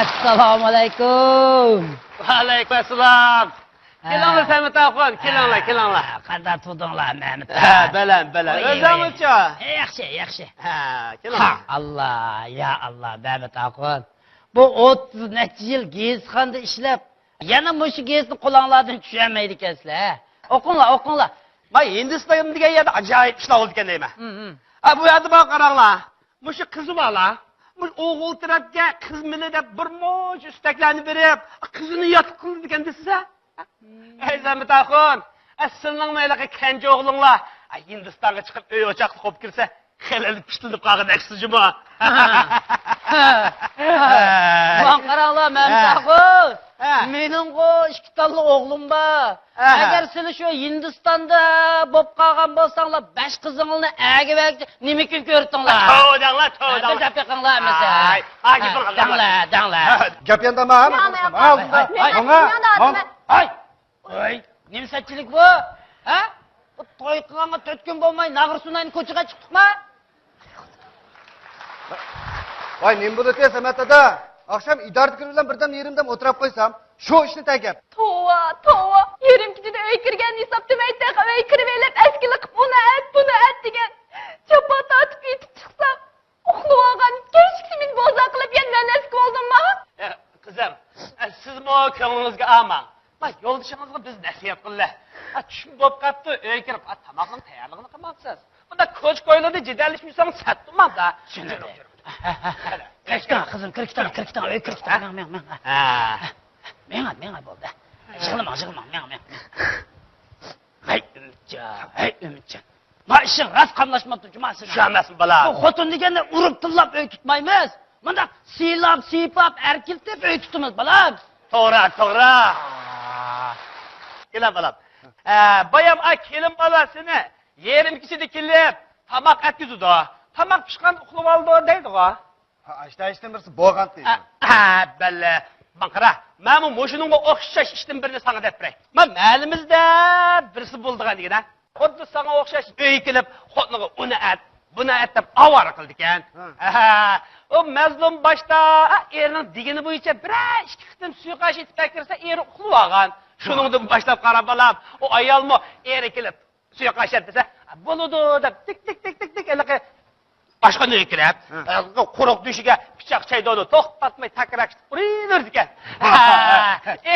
Assalomu alaykum. Va alaykum assalom. Kelinglar Samet axon, kelinglar. Qanday turdinglar, Mehmet? Baland. O'zingizcha? Yaxshi. Ha, kelinglar. Allah, ya Allah, Mehmet axon. Bu 30 necha yil gezxonda ishlab, yana mushu gezni qo'linglardan tushirmaydi ekansiz-a? O'qinglar. Men Hindiston degan yerda ajoyib ishlar bo'ldi ekan deyman. Bu yerda bor qaranglar. Mushu qizi bola, bu o'g'il tarafga qiz mini deb bir mo'j istaklarni berib, qizini yotib qildi ekan deysiz-a? Ey Samet axon, sizning mayliga kanji o'g'linglar Hindistonga chiqib uy o'choqni qo'yib kirsa, xalalib pishtilib qolgan aksijimi? Lan qaranglar, Mehmet axon. Mening ikki talla o'g'lim bor. Agar sizlar shu Hindistonda bo'lib qolgan bo'lsanglar, 5 qizinglarni agib nima kun ko'rdinglar? To'danglar. Gap qilinglar masa. Danglar. Gap yandama. Ay, nimsachilik bu? Ha? Bu to'y qilganga 4 kun bo'lmay, Nag'irsunayni ko'chaga chiqdikmi? Voy, men bu desa matada. Akşam idare bilan birdan yerimdan o'tirib qo'ysam, shu ishni tagib. Tova. Yerim kechida uy kirgan hisoblamaydi, uy kirib elib askili qilib buni at degan. Chopot otib yetib chiqsam, uxlab olgan kechki men boza qilib yana nask bo'ldimmi? Qizim, sizmi ko'nglingizga aman. Men yo'ldishingizga biz nasihat qillar. Tushim bo'lib qapti, uy kirib, tamoqning tayyorligini qilmoqsiz. Bunda ko'ch qo'ylarda jidallashmaysan, satdimda. Kiriktan, qizim, kiriktan. Men. Men bo'ldi. Yig'lama, men. Hay, Umidjon. Ma ishing rost qamlashmabdi, jumasini. Tushamasmi, bolam? Bu xotin deganda urib tillab uy tutmaymiz. Bunda siypab, erkiltib uy tutamiz, bolam. To'g'ri. Keling, bolam. Bayam kelin bolasini yerim kishida kelib, tamoq atkizdi. Tamoq pishgan uxlab oldi deydi-ku. Ashta birisi bo'lgan deydi. Balla. Qara, men mushuninga o'xshash ishdan birini sana deb beray. Men ma'limizda birisi bo'ldigan degan-a. Xuddi sana o'xshash uy kelib, xotiniga uni buni deb avara qildi ekan. O mazlum boshda erining digini bo'yicha bir ikki qitim suiqash etib kirsa, eri uxlab olgan. Shuningdan boshlab qarab olam, o ayolmi eri kelib suiqash desa, bo'ladi deb tik anaqa boshqa nima kirib, quruq dushiga pichoq chaydoni to'xtatmay takrab uraverdi ekan.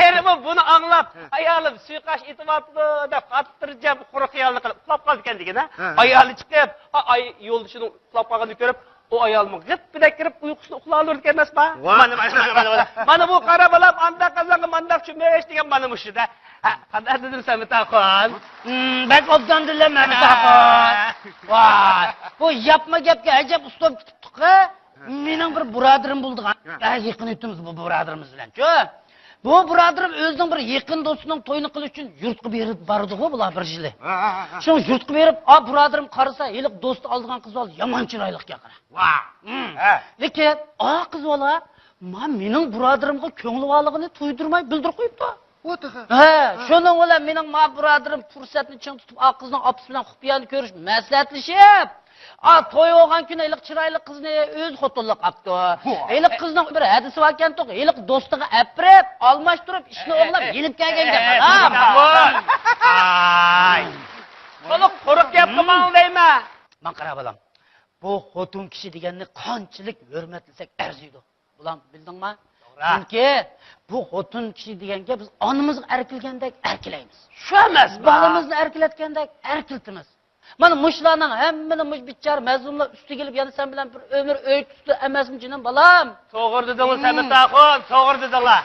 Erimi buni anglab, ayolim suiqash etyapti deb xotirjam quruq xayolni qilib uxlab qoldi ekan degan-a. Ayoli chiqib, yo'ldishining uxlab qolganini ko'rib, o ayolmi g'ippidak kirib uyqusida uxlaverdi ekan emasmi? Mana bu qara bolam anda qazonga mandaq chumesh degan mana mushida. Qanday dedim Samet axon? Bak obdandilla Mehmet axon. Voy, bu yapma gapga ajab ustob ketibdi-ku. Mening bir birodarim bo'ldi-gan. Yaqin o'timiz bu birodarimiz bilan-ku. Bu birodarim o'zining bir yaqin do'stining to'yini qilish uchun yurtga berib bordi-ku bular bir yili. Shu yurtga berib, birodarim qarasa, yiliq do'sti oldigan qiz ol, yomon chiroyliqga qara. Lekin, qiz bola, mening birodarimga ko'ngilliligini to'ydirmay bildirib qo'yibdi. Shuning bilan mening birodarim fursatni ching tutib, qizning opasi bilan xufiyani ko'rish maslahatlashib, to'y olgan kuni iliq chiroyli qizni o'z xotinlik qilibdi. Iliq qizning bir hadisi bor ekan, iliq do'stiga apirib, almashtirib, ishni o'g'lab yenib kelgan gap. To'liq quruq gap qilmang deyman. Men qara bolam. Bu xotin kishi deganni qanchalik hurmatlasak arziydi. Bular bildingmi? Chunki bu xotin kishi deganga biz onamizga erkilgandek erkilaymiz. Shu emas, bolamizni erkilatgandek erkiltimiz. Mana mushlarning hammani mush bichar mazlumlar ustiga kelib, yana sen bilan bir umr o'y tutdi emasmi jinim bolam? To'g'ri dedinglar Samet axon, to'g'ri dedinglar.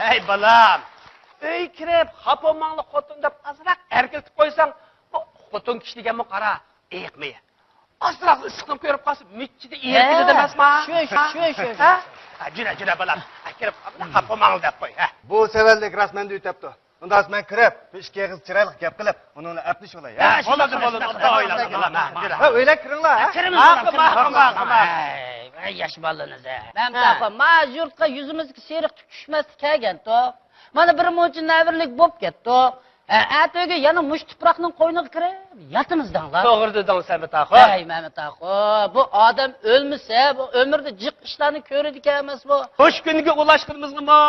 Ey bolam, uy kirib, xapomangli xotin deb azroq erkiltib qo'ysang, bu xotin kishi deganmi qara, eqmi. Azroq issiqni ko'rib qolsa, michida erkiladi emasmi? Shu. Jura bolam. Kirib, xapomangli deb qo'y. Bu savallik rasmanda o'tibdi. Undan men kirib, ishga qiz chiroyli gap qilib, uni apnish olay. Bo'ladi. O'ylab kiringlar. Ey yosh bolaniz. Men taqo, yurtga yuzimizga seriq tushmasdi kelgan-to. Mana bir muncha navirlik bo'lib ketdi. Atigi yana mush tuproqning qo'yniga kirib, yatimizdanlar. To'g'ri deding Samet aka. Ey Mehmet aka, bu odam o'lmasa, bu umrda jiq ishlarni ko'radi ekan emas bu. Hoş günge ulaştığımızmı?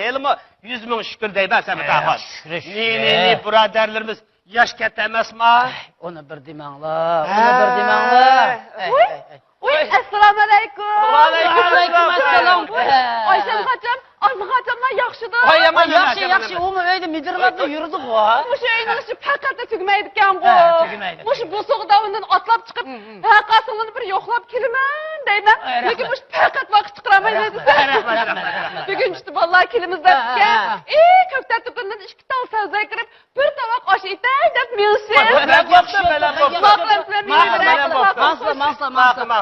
Elime 100 bin şükür deyben Samet aka. Ne buraderlerimiz yaş ketemez mi? Onu bir demanglar, onu bir demanglar. Uy, assalomu alaykum. Alaykum assalom. Oysam xotim, Azmi xotimlar yaxshidir. Yaxshi, uni uyda midirlab yurdi ku. O'sha uyning ishi faqat tugmaydi ekan-ku. Tugmaydi. O'sha bo'sog'idan undan otlab chiqib, haqasini bir yo'qlab kelaman deyman. Lekin o'sha faqat vaqt chiqaraman dedi. Rahmat. Bugun işte vallahi kilimizda ekan. Ko'kdan tugundan 2 tal savdo kirib, bir tovoq osh etay deb milshib. Masla.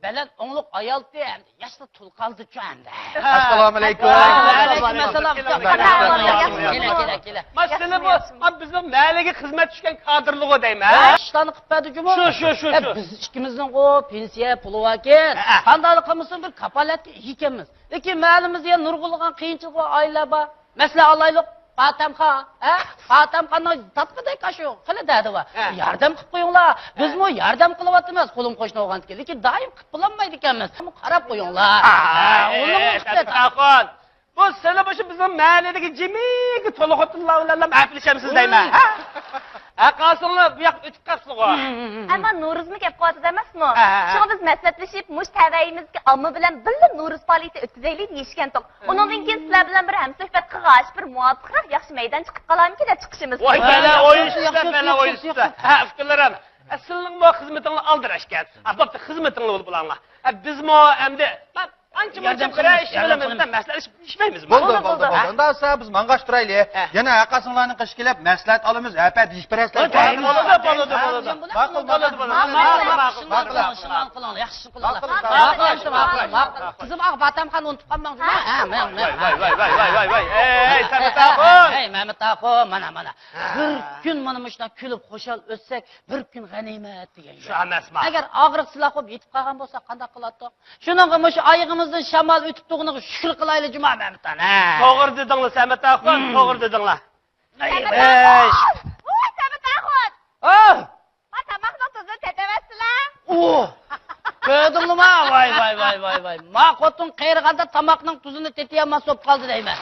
Baland o'ngliq ayoldi endi. Yoshda tul qoldi ku endi. Assalomu alaykum. Alaykum assalom. Kela. Masala bu, bizim mahallega xizmat tushgan kadrlığı deyman. İşlerini qilmadi-ku. Shu. Biz ikkimizning pensiya puli bor ekan. Qanday qilmasin bir kapolatga ekanmiz. Lekin mahallimizda nurg'ulg'an qiyinchilik oilalar bor. Masalan, alaylik Fatamxonni tatqidek ashu qila dedi va yordam qilib qo'yinglar. Biz mo yordam qilyapmiz, qo'lim qo'shni olgan ekan, lekin doim qilib bo'lmaydi ekanmiz. Qarab qo'yinglar. Taqon. Bu seni başı bizim mahalledeki cimigi to'liqotlar bilan afilshamsiz deyman. Aqasinglar bu yoq o'tib qapsiz o. Ama Nuruz'mu gap qilyapti emasmi? Shu biz maslahatlashib, mush tavayimizga omma bilan birga Nuruz faoliyati o'tkazaylik deyishgan to'q. Undan keyin sizlar bilan bir hamsuhbat qilg'ash, bir muvofiqroq yaxshi maydon chiqib qolamki deb chiqishimiz. Voy bala o'yinsiz. Fikrlarim. Sizning bu xizmatingni aldirashgan. Bo'pti, xizmatingni bo'lib bo'langlar. Biz mo endi ancha Yordam bir ish qilamiz, bilan maslahatlashib ishmaymizmi? Bo'ldi. Unda asa biz mangash turaylik. Yana aqasinglarni qish kelib maslahat olamiz. Apa deyish berasizlar. Bo'ladi. Yaxshi qilinglar. Qizim Fatamxonni unutib qolmang. Voy. Ey Sametaqon. Ey Mehmet aka, mana. Bir kun mana shunday kulib qo'shal o'tsak, bir kun g'animat degan. Shu emasmi? Agar og'riq silah qo'yib yetib qolgan bo'lsa, qanday qiladi? Shuningga shu oyog'imizdan shamol o'tib turganiga shukr qilaylik juma Mehmetdan. To'g'ri dedinglar Sametaqon, to'g'ri dedinglar. Voy, Sametaqon. Tamoqni tuzini tetemezsizlar. Ko'rdingmi? Voy. Ma xotin qayrg'anda tomoqning tuzini tetiyammas bo'lib qoldi deyman.